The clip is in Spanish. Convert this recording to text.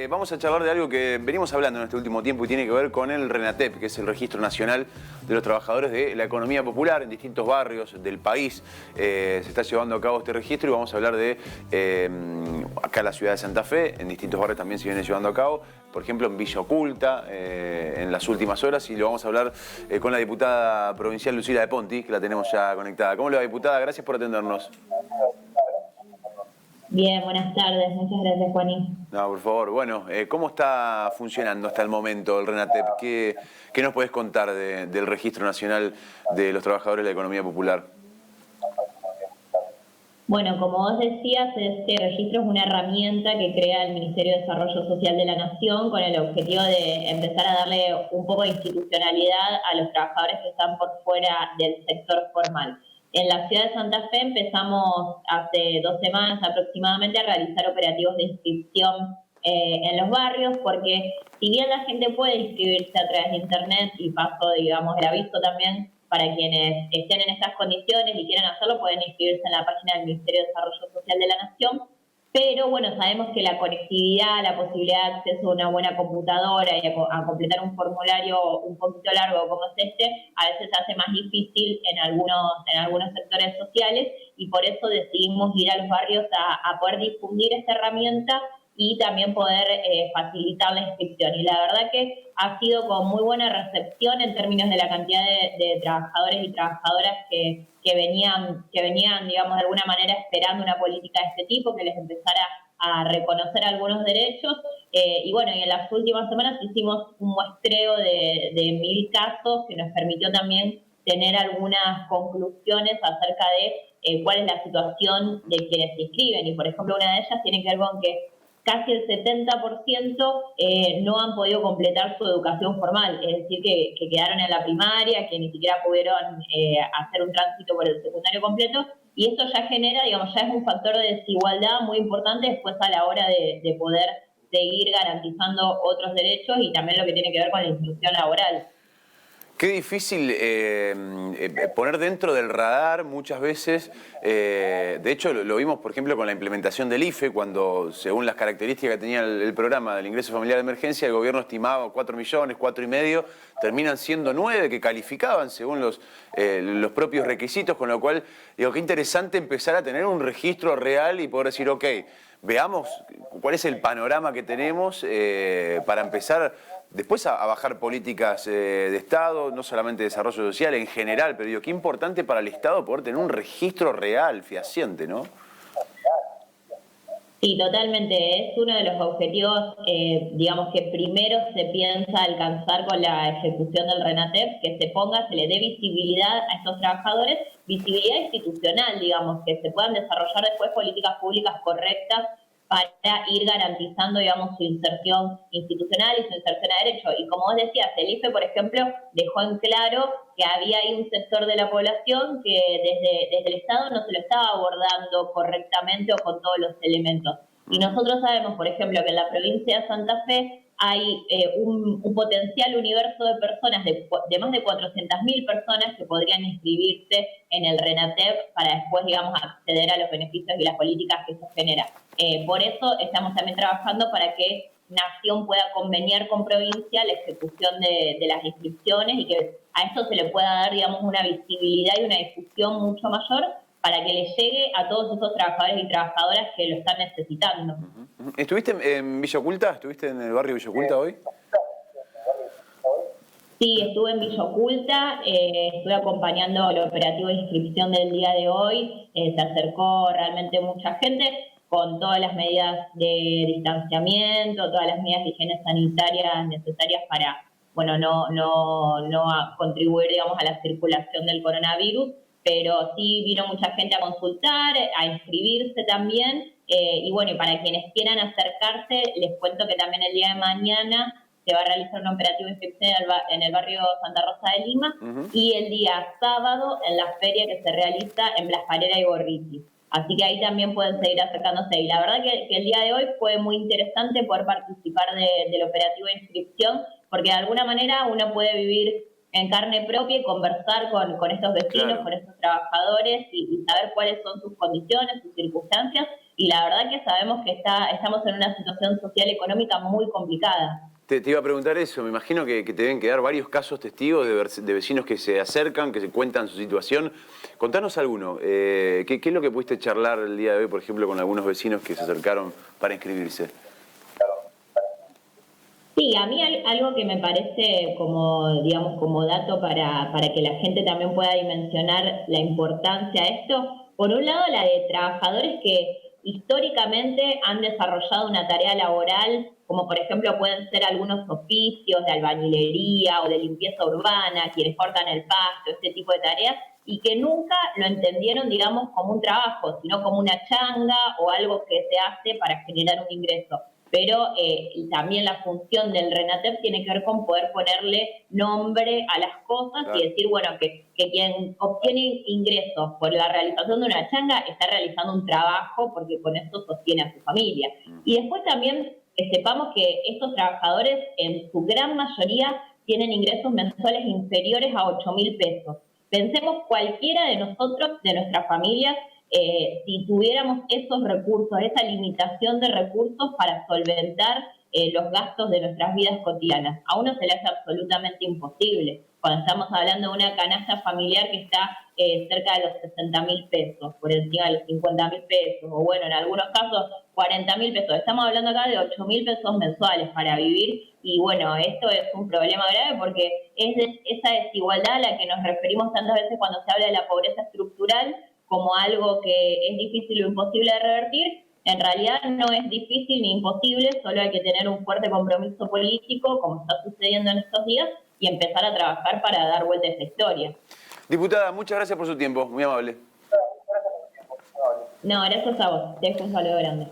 Vamos a charlar de algo que venimos hablando en este último tiempo y tiene que ver con el RENATEP, que es el Registro Nacional de los Trabajadores de la Economía Popular en distintos barrios del país. Se está llevando a cabo este registro y vamos a hablar de acá en la ciudad de Santa Fe, en distintos barrios también se viene llevando a cabo, por ejemplo en Villa Oculta, en las últimas horas, y lo vamos a hablar con la diputada provincial Lucila de Ponti, que la tenemos ya conectada. ¿Cómo le va, diputada? Gracias por atendernos. Bien, buenas tardes. Muchas gracias, Juanín. No, por favor. Bueno, ¿cómo está funcionando hasta el momento el RENATEP? ¿Qué nos puedes contar del Registro Nacional de los Trabajadores de la Economía Popular? Bueno, como vos decías, este registro es una herramienta que crea el Ministerio de Desarrollo Social de la Nación con el objetivo de empezar a darle un poco de institucionalidad a los trabajadores que están por fuera del sector formal. En la ciudad de Santa Fe empezamos hace 2 semanas aproximadamente a realizar operativos de inscripción en los barrios, porque si bien la gente puede inscribirse a través de internet, y paso, digamos, el aviso también para quienes estén en estas condiciones y quieran hacerlo, pueden inscribirse en la página del Ministerio de Desarrollo Social de la Nación. Pero bueno, sabemos que la conectividad, la posibilidad de acceso a una buena computadora y a completar un formulario un poquito largo como es este, a veces se hace más difícil en algunos sectores sociales, y por eso decidimos ir a los barrios a poder difundir esta herramienta y también poder facilitar la inscripción. Y la verdad que ha sido con muy buena recepción en términos de la cantidad de trabajadores y trabajadoras que venían, digamos, de alguna manera esperando una política de este tipo, que les empezara a reconocer algunos derechos. Y bueno, y en las últimas semanas hicimos un muestreo de 1000 casos que nos permitió también tener algunas conclusiones acerca de cuál es la situación de quienes se inscriben. Y por ejemplo, una de ellas tiene que ver con que casi el 70% no han podido completar su educación formal, es decir, que quedaron en la primaria, que ni siquiera pudieron hacer un tránsito por el secundario completo, y esto ya genera, digamos, ya es un factor de desigualdad muy importante después a la hora de poder seguir garantizando otros derechos y también lo que tiene que ver con la inclusión laboral. Qué difícil poner dentro del radar muchas veces. De hecho, lo vimos, por ejemplo, con la implementación del IFE, cuando, según las características que tenía el programa del ingreso familiar de emergencia, el gobierno estimaba 4 millones, 4,5, terminan siendo 9 que calificaban según los propios requisitos, con lo cual, digo, qué interesante empezar a tener un registro real y poder decir, ok, veamos cuál es el panorama que tenemos para empezar después a bajar políticas de Estado, no solamente de desarrollo social en general, pero digo, qué importante para el Estado poder tener un registro real, fehaciente, ¿no? Sí, totalmente. Es uno de los objetivos, digamos, que primero se piensa alcanzar con la ejecución del RENATEP, que se le dé visibilidad a estos trabajadores, visibilidad institucional, digamos, que se puedan desarrollar después políticas públicas correctas para ir garantizando, digamos, su inserción institucional y su inserción a derecho. Y como vos decías, el IFE, por ejemplo, dejó en claro que había ahí un sector de la población que desde el Estado no se lo estaba abordando correctamente o con todos los elementos. Y nosotros sabemos, por ejemplo, que en la provincia de Santa Fe hay un potencial universo de personas, de más de 400.000 personas que podrían inscribirse en el RENATEP para después, digamos, acceder a los beneficios y las políticas que eso genera. Por eso estamos también trabajando para que Nación pueda conveniar con provincia la ejecución de las inscripciones y que a esto se le pueda dar, digamos, una visibilidad y una difusión mucho mayor para que le llegue a todos esos trabajadores y trabajadoras que lo están necesitando. ¿Estuviste en Villa Oculta? ¿Estuviste en el barrio Villa Oculta hoy? Sí, estuve en Villa Oculta, estuve acompañando el operativo de inscripción del día de hoy, se acercó realmente mucha gente con todas las medidas de distanciamiento, todas las medidas de higiene sanitaria necesarias para, bueno, no contribuir, digamos, a la circulación del coronavirus, pero sí vino mucha gente a consultar, a inscribirse también, y bueno, y para quienes quieran acercarse, les cuento que también el día de mañana se va a realizar un operativo de inscripción en el barrio Santa Rosa de Lima, y el día sábado en la feria que se realiza en Blasparera y Gorriti. Así que ahí también pueden seguir acercándose. Y la verdad que el día de hoy fue muy interesante poder participar del operativo de inscripción, porque de alguna manera uno puede vivir en carne propia y conversar con estos vecinos, claro, con estos trabajadores y saber cuáles son sus condiciones, sus circunstancias, y la verdad que sabemos que estamos en una situación social económica muy complicada. Te iba a preguntar eso, me imagino que te deben quedar varios casos testigos de vecinos que se acercan, que se cuentan su situación. Contanos alguno, ¿qué es lo que pudiste charlar el día de hoy, por ejemplo, con algunos vecinos que se acercaron para inscribirse? Sí, a mí algo que me parece como, digamos, como dato para que la gente también pueda dimensionar la importancia de esto, por un lado la de trabajadores que históricamente han desarrollado una tarea laboral, como por ejemplo pueden ser algunos oficios de albañilería o de limpieza urbana, quienes cortan el pasto, este tipo de tareas, y que nunca lo entendieron, digamos, como un trabajo, sino como una changa o algo que se hace para generar un ingreso, pero también la función del RENATEP tiene que ver con poder ponerle nombre a las cosas Claro. y decir, bueno, que quien obtiene ingresos por la realización de una changa está realizando un trabajo porque con eso sostiene a su familia. Y después también que sepamos que estos trabajadores en su gran mayoría tienen ingresos mensuales inferiores a 8.000 pesos. Pensemos cualquiera de nosotros, de nuestras familias, si tuviéramos esos recursos, esa limitación de recursos para solventar los gastos de nuestras vidas cotidianas. A uno se le hace absolutamente imposible. Cuando estamos hablando de una canasta familiar que está cerca de los 60.000 pesos, por encima de los 50.000 pesos, o bueno, en algunos casos 40.000 pesos. Estamos hablando acá de 8.000 pesos mensuales para vivir y bueno, esto es un problema grave porque es esa desigualdad a la que nos referimos tantas veces cuando se habla de la pobreza estructural como algo que es difícil o imposible de revertir. En realidad no es difícil ni imposible, solo hay que tener un fuerte compromiso político, como está sucediendo en estos días, y empezar a trabajar para dar vuelta a esta historia. Diputada, muchas gracias por su tiempo, muy amable. No, gracias a vos. Te dejo un saludo grande.